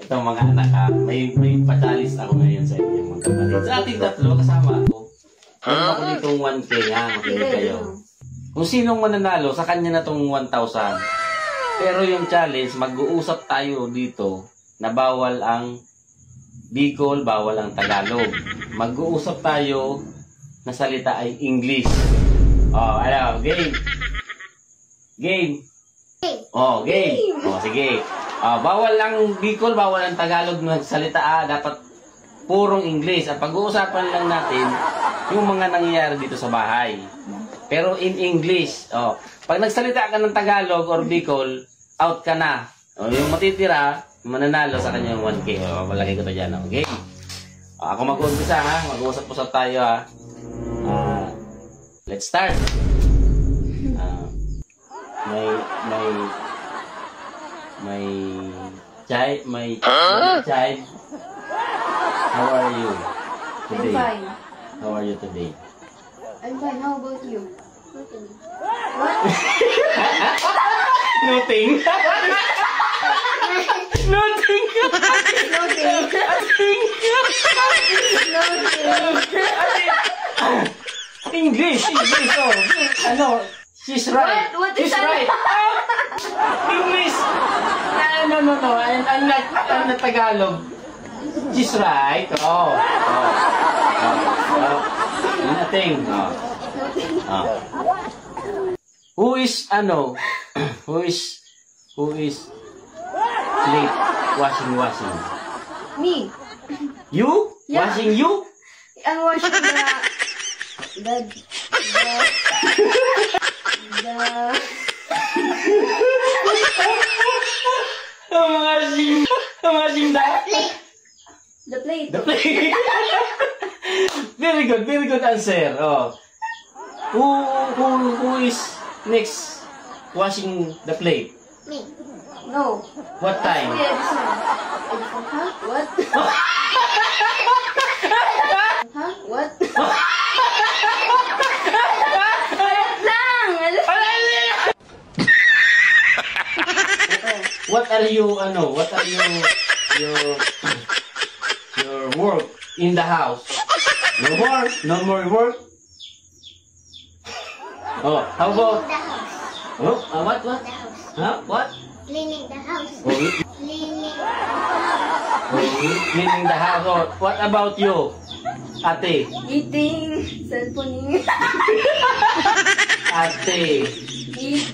Ito mga anak ha, may patalis ako ngayon sa inyo mga kapatid. Sa ating tatlo, kasama ako. Meron ako ditong 1K ha, makinig kayo. Kung sinong mananalo, sa kanya na tong 1,000. Pero yung challenge, mag-uusap tayo dito na bawal ang Bicol, bawal ang Tagalog. Mag-uusap tayo na salita ay English. Oh, ano, game. Game. Oh, game. Oh, sige. Bawal lang Bicol, bawal ang Tagalog magsalita. Dapat purong English. Ang pag-uusapan lang natin yung mga nangyayari dito sa bahay. Pero in English. Oh, pag nagsalita ka ng Tagalog or Bicol, out ka na. Oh, yung matitira, mananalo sa kanya yung 1K. Oh, malagay ko to dyan. Okay? Ako mag-uumpisa ha. Mag-uusap-usap tayo ha. Let's start. My child. How are you today? I'm fine. How are you today? I'm fine. How about you? Nothing. Nothing. Nothing. English. Oh, ano? She's right. What is She's right. English. No. I'm not Tagalog. She's right. Nothing. Who is late washing? Me. You? Yeah. Washing you? I'm washing the plate. The plate. Very good answer. Oh. Who is next washing the plate? Me. No. What time? Yeah, this one. Huh? What? Huh? What? What are your work in the house? No more work. Oh, how about? The house. Oh, what? The house. Huh? What? Cleaning the house. Oh, cleaning the house. Oh, what about you, Ate? Eating. Cellphone. Ate. Eating.